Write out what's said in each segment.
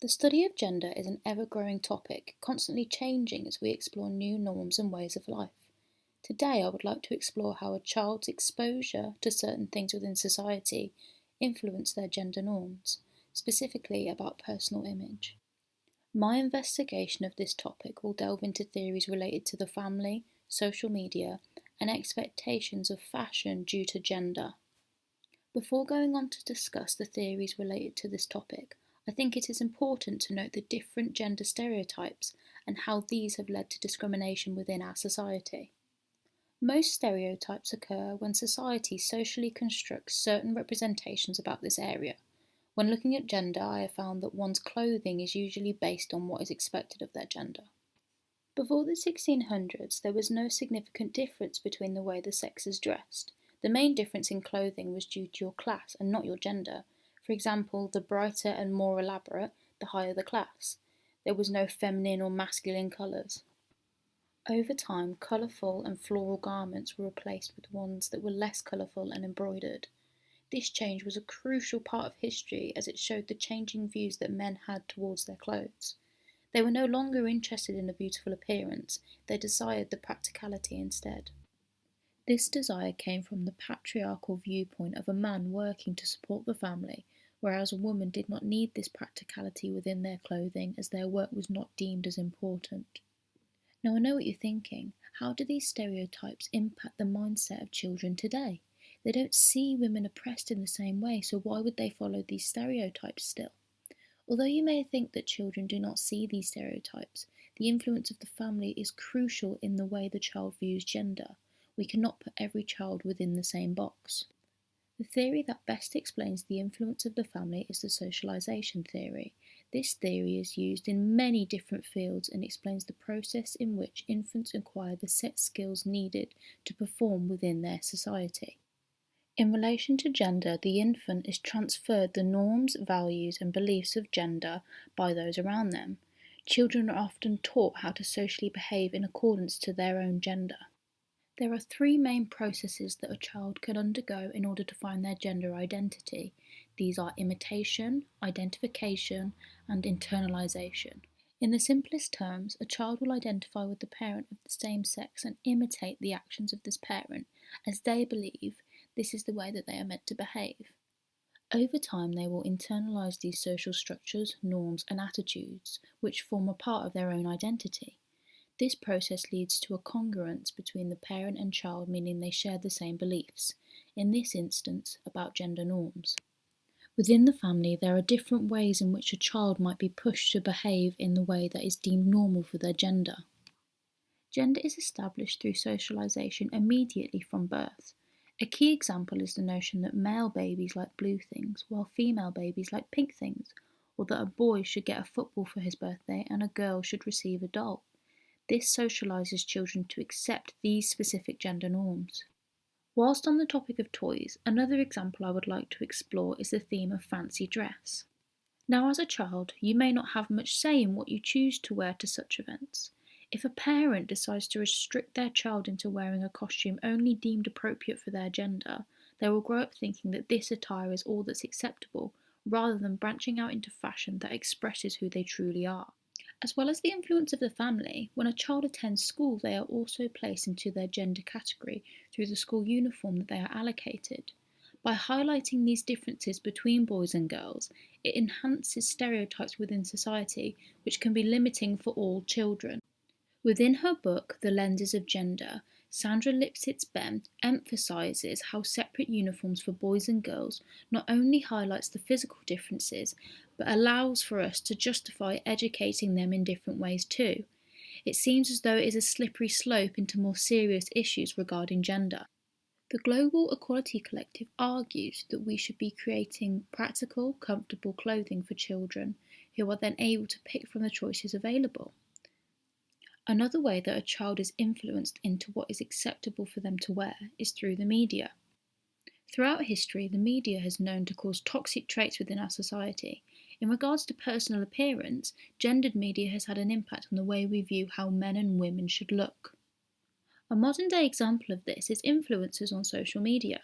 The study of gender is an ever growing topic, constantly changing as we explore new norms and ways of life. Today, I would like to explore how a child's exposure to certain things within society influence their gender norms, specifically about personal image. My investigation of this topic will delve into theories related to the family, social media, and expectations of fashion due to gender. Before going on to discuss the theories related to this topic, I think it is important to note the different gender stereotypes and how these have led to discrimination within our society. Most stereotypes occur when society socially constructs certain representations about this area. When looking at gender, I have found that one's clothing is usually based on what is expected of their gender. Before the 1600s, there was no significant difference between the way the sexes dressed. The main difference in clothing was due to your class and not your gender. For example, the brighter and more elaborate, the higher the class. There was no feminine or masculine colours. Over time, colourful and floral garments were replaced with ones that were less colourful and embroidered. This change was a crucial part of history as it showed the changing views that men had towards their clothes. They were no longer interested in a beautiful appearance, they desired the practicality instead. This desire came from the patriarchal viewpoint of a man working to support the family, whereas a woman did not need this practicality within their clothing as their work was not deemed as important. Now I know what you're thinking. How do these stereotypes impact the mindset of children today? They don't see women oppressed in the same way, so why would they follow these stereotypes still? Although you may think that children do not see these stereotypes, the influence of the family is crucial in the way the child views gender. We cannot put every child within the same box. The theory that best explains the influence of the family is the socialization theory. This theory is used in many different fields and explains the process in which infants acquire the set skills needed to perform within their society. In relation to gender, the infant is transferred the norms, values, and beliefs of gender by those around them. Children are often taught how to socially behave in accordance to their own gender. There are three main processes that a child can undergo in order to find their gender identity. These are imitation, identification, and internalization. In the simplest terms, a child will identify with the parent of the same sex and imitate the actions of this parent, as they believe this is the way that they are meant to behave. Over time, they will internalize these social structures, norms, and attitudes, which form a part of their own identity. This process leads to a congruence between the parent and child, meaning they share the same beliefs, in this instance about gender norms. Within the family, there are different ways in which a child might be pushed to behave in the way that is deemed normal for their gender. Gender is established through socialization immediately from birth. A key example is the notion that male babies like blue things, while female babies like pink things, or that a boy should get a football for his birthday and a girl should receive a doll. This socialises children to accept these specific gender norms. Whilst on the topic of toys, another example I would like to explore is the theme of fancy dress. Now, as a child, you may not have much say in what you choose to wear to such events. If a parent decides to restrict their child into wearing a costume only deemed appropriate for their gender, they will grow up thinking that this attire is all that's acceptable, rather than branching out into fashion that expresses who they truly are. As well as the influence of the family, when a child attends school, they are also placed into their gender category through the school uniform that they are allocated. By highlighting these differences between boys and girls, it enhances stereotypes within society, which can be limiting for all children. Within her book, The Lenses of Gender, Sandra Lipsitz-Benn emphasises how separate uniforms for boys and girls not only highlights the physical differences, but allows for us to justify educating them in different ways too. It seems as though it is a slippery slope into more serious issues regarding gender. The Global Equality Collective argues that we should be creating practical, comfortable clothing for children who are then able to pick from the choices available. Another way that a child is influenced into what is acceptable for them to wear is through the media. Throughout history, the media has known to cause toxic traits within our society. In regards to personal appearance, gendered media has had an impact on the way we view how men and women should look. A modern day example of this is influencers on social media.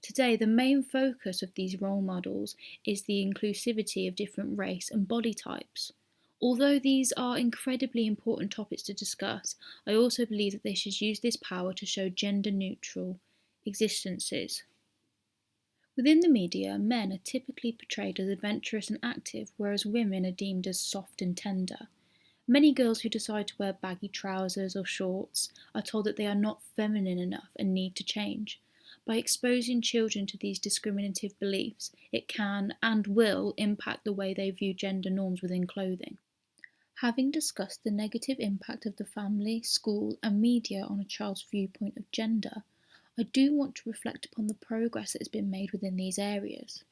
Today, the main focus of these role models is the inclusivity of different race and body types. Although these are incredibly important topics to discuss, I also believe that they should use this power to show gender neutral existences. Within the media, men are typically portrayed as adventurous and active, whereas women are deemed as soft and tender. Many girls who decide to wear baggy trousers or shorts are told that they are not feminine enough and need to change. By exposing children to these discriminative beliefs, it can and will impact the way they view gender norms within clothing. Having discussed the negative impact of the family, school, and media on a child's viewpoint of gender, I do want to reflect upon the progress that has been made within these areas.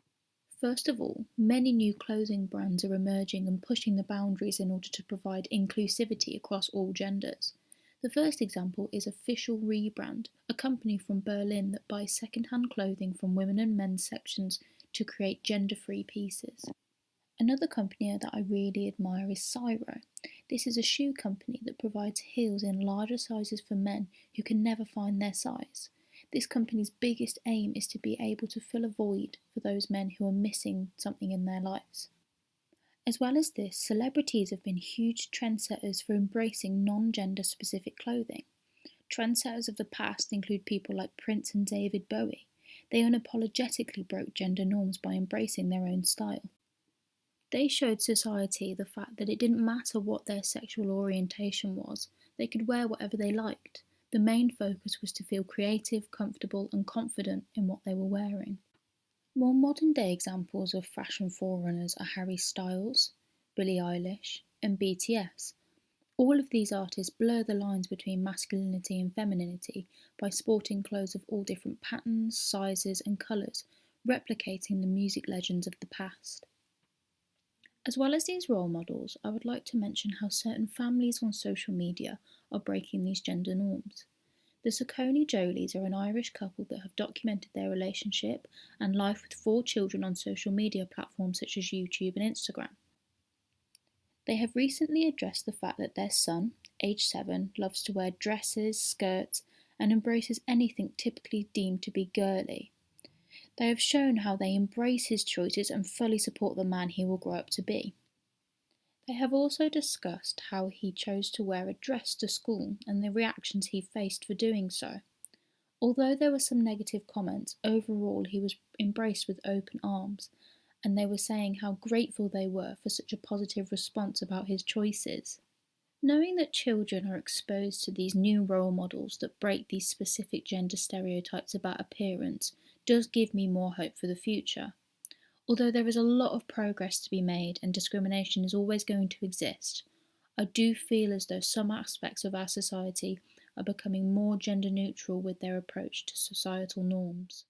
First of all, many new clothing brands are emerging and pushing the boundaries in order to provide inclusivity across all genders. The first example is Official Rebrand, a company from Berlin that buys second-hand clothing from women and men's sections to create gender-free pieces. Another company that I really admire is Cyro. This is a shoe company that provides heels in larger sizes for men who can never find their size. This company's biggest aim is to be able to fill a void for those men who are missing something in their lives. As well as this, celebrities have been huge trendsetters for embracing non-gender specific clothing. Trendsetters of the past include people like Prince and David Bowie. They unapologetically broke gender norms by embracing their own style. They showed society the fact that it didn't matter what their sexual orientation was, they could wear whatever they liked. The main focus was to feel creative, comfortable, and confident in what they were wearing. More modern day examples of fashion forerunners are Harry Styles, Billie Eilish, and BTS. All of these artists blur the lines between masculinity and femininity by sporting clothes of all different patterns, sizes, and colours, replicating the music legends of the past. As well as these role models, I would like to mention how certain families on social media are breaking these gender norms. The Saccone Jolies are an Irish couple that have documented their relationship and life with 4 children on social media platforms such as YouTube and Instagram. They have recently addressed the fact that their son, aged 7, loves to wear dresses, skirts, and embraces anything typically deemed to be girly. They have shown how they embrace his choices and fully support the man he will grow up to be. They have also discussed how he chose to wear a dress to school and the reactions he faced for doing so. Although there were some negative comments, overall he was embraced with open arms, and they were saying how grateful they were for such a positive response about his choices. Knowing that children are exposed to these new role models that break these specific gender stereotypes about appearance does give me more hope for the future. Although there is a lot of progress to be made and discrimination is always going to exist, I do feel as though some aspects of our society are becoming more gender neutral with their approach to societal norms.